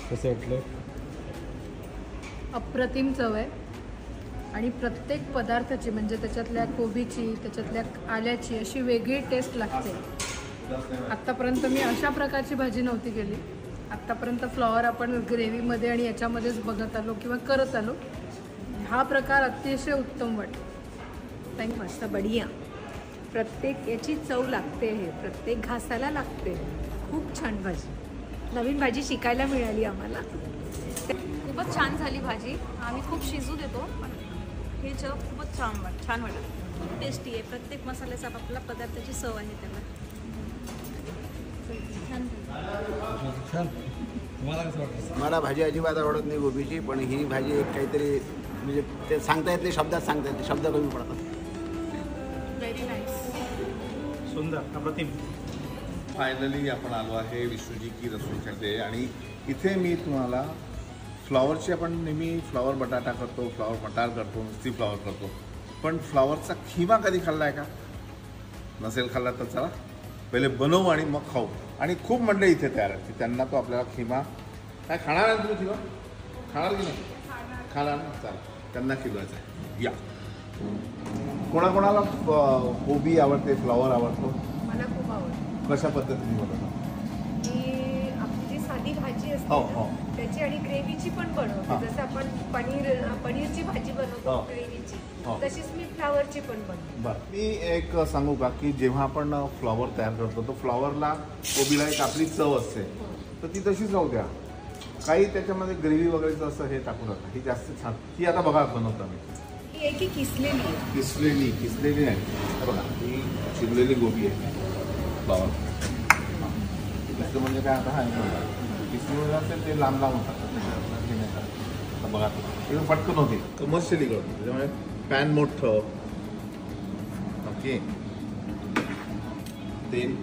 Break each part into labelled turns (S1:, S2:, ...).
S1: कसे वाटले?
S2: अप्रतिम चव आहे आणि प्रत्येक पदार्थाची म्हणजे त्याच्यातल्या कोबीची, त्याच्यातल्या आल्याची अशी वेगळी टेस्ट लागते. आत्तापर्यंत मी अशा प्रकारची भाजी नव्हती केली. आत्तापर्यंत फ्लॉवर आपण ग्रेव्हीमध्ये आणि याच्यामध्येच बघत आलो किंवा करत आलो. हा प्रकार अतिशय उत्तम वाटतो.
S3: थँक मस्त बढिया. प्रत्येक याची चव लागते, हे प्रत्येक घासाला लागते. खूप छान भाजी, नवीन भाजी शिकायला मिळाली आम्हाला.
S4: खूपच छान झाली भाजी. आम्ही खूप शिजू देतो पण हे चव खूपच छान वाटत. खूप टेस्टी आहे. प्रत्येक मसाल्याचा आपल्या पदार्थाची चव आहे त्याला.
S1: छान. तुम्हाला कसं वाटतं?
S5: मला भाजी अजिबात आवडत नाही गोबीची, पण ही भाजी एक काहीतरी म्हणजे ते सांगता येत नाही, शब्दात सांगता येते, शब्द कमी पडतात.
S4: Very nice.
S1: सुंदर, अप्रतिम.
S6: फायनली आपण आलो आहे विश्वजी की रसोईकडे आणि इथे मी तुम्हाला फ्लॉवरची, आपण नेहमी फ्लॉवर बटाटा करतो, फ्लॉवर मटार करतो, नुसती फ्लॉवर करतो, पण फ्लॉवरचा खिमा कधी खाल्ला आहे का? नसेल खाल्ला तर चला पहिले बनवू आणि मग खाऊ. आणि खूप मंडळी इथे तयार आहेत की त्यांना तो आपल्याला खिमा काय खाणार आहे. तुम्ही खिमा खाणार की नाही? खाणार ना, चालेल. त्यांना खिलवायचं आहे. या कोणाकोणाला कोबी आवडते, फ्लॉवर आवडतो?
S3: मला खूप आवडतं.
S6: कशा पद्धतीने बनवतो?
S3: की आपली जी साधी भाजी असते
S6: हो,
S3: ना,
S6: हो.
S3: त्याची आणि ग्रेव्हीची पण बनवतो.
S6: हा.
S3: जसं आपण पनीरची भाजी बनवतो
S6: हो.
S3: ग्रेव्हीची,
S6: हो.
S3: तशीच मी फ्लावरची पण बनवतो.
S6: बरं, मी एक सांगू का की जेव्हा आपण फ्लॉवर तयार करतो तो फ्लॉवरला कोबीला एक आपली चव असते, तर ती तशीच राहू द्या. काही त्याच्यामध्ये ग्रेव्ही वगैरेचं असं हे टाकू नका. ही जास्त छान. ही आता बघा बनवतो मी.
S3: ही आहे की किसलेली आहे?
S6: किसलेली नाही. हे बघा, ही शिजलेली गोबी आहे फ्लॉवर. किसलं म्हणजे काय? आता हा किसलेलं असेल ते लांब लांब होतात. आता बघा एकदम पटकन होते, तर मस्त शिली करतो. त्याच्यामुळे पॅन मोठं, ओके, तेल,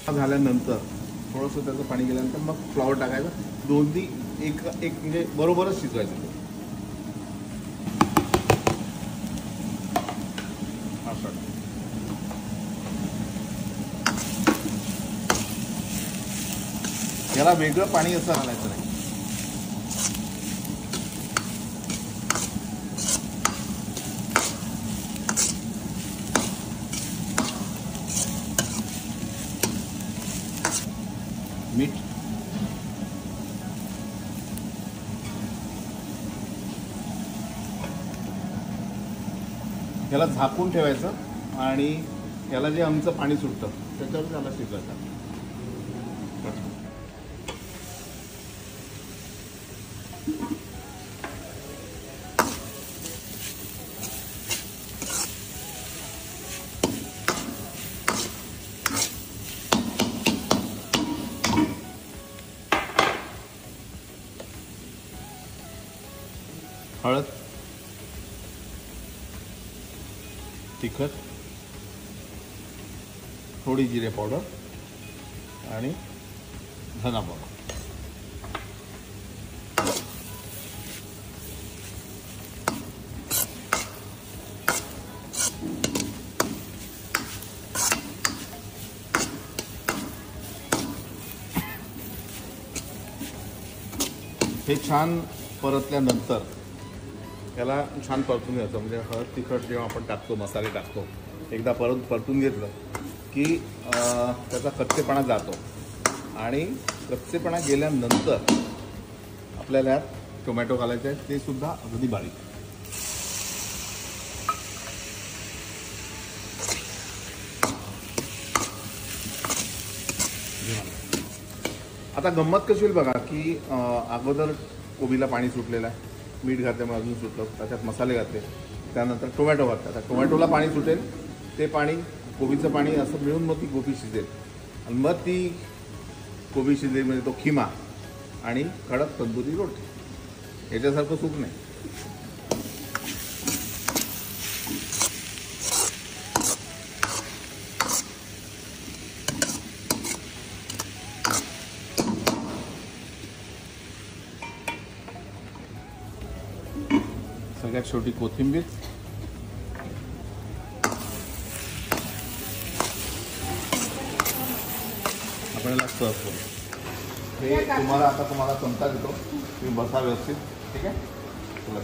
S6: झाल्यानंतर थोडंसं त्याचं पाणी गेल्यानंतर मग फ्लॉवर टाकायचं. दोन्ही एक म्हणजे बरोबरच शिजवायचं. असं याला वेगळं पाणी असं घालायचं नाही. मीठ, याला झाकून ठेवायचं आणि याला जे आमचं पाणी सुटतं त्याच्यावर त्याला शिजवायचं. हळद, तिखट, थोडी जिरे पावडर आणि धना पावडर. हे छान परतल्यानंतर त्याला छान परतून घ्यायचं. म्हणजे हळद तिखट जेव्हा आपण टाकतो, मसाले टाकतो, एकदा परतून घेतलं की त्याचा कच्चेपणा जातो. आणि कच्चेपणा गेल्यानंतर आपल्याला यात टोमॅटो घालायचे आहेत, ते सुद्धा अगदी बारीक. आता गंमत कशी होईल बघा की अगोदर कोबीला पाणी सुटलेलं आहे, मीठ घातल्यामुळे अजून सुटलं, त्याच्यात मसाले घातले, त्यानंतर टोमॅटो घातला. आता टोमॅटोला पाणी सुटेल, ते पाणी कोबीचं पाणी असं मिळून मग ती कोबी शिजेल आणि मग ती कोबी शिजलीमध्ये तो खिमा आणि कडक तंदुरी रोटी याच्यासारखं सुख नाही. सगळ्यात शेवटी कोथिंबीर. आपल्याला सर्व करू. हे तुम्हाला चमचा देतो. तुम्ही बसा व्यवस्थित. ठीक आहे. तुला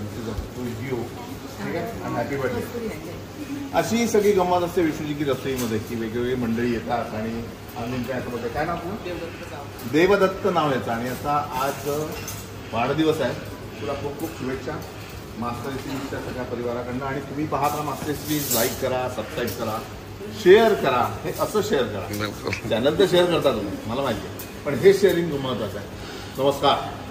S6: तू जिओ. ठीक आहे. आणि हॅपी बर्थडे. अशी सगळी गंमत असते विष्णूजी की रसोईमध्ये की वेगवेगळी मंडळी येतात आणि आम्ही असं बघतो. काय नाव तुझं? देवदत्त नाव याचं. आणि याचा आज वाढदिवस आहे. तुला खूप खूप शुभेच्छा मास्टर रेसिपीच्या सगळ्या परिवाराकडनं. आणि तुम्ही पाहता मास्टर रेसिपीज लाईक करा, सबस्क्राईब करा, शेअर करा. हे असं शेअर करा. चॅनल तर शेअर करता तुम्ही मला माहिती आहे, पण हे शेअरिंग महत्त्वाचं आहे. नमस्कार.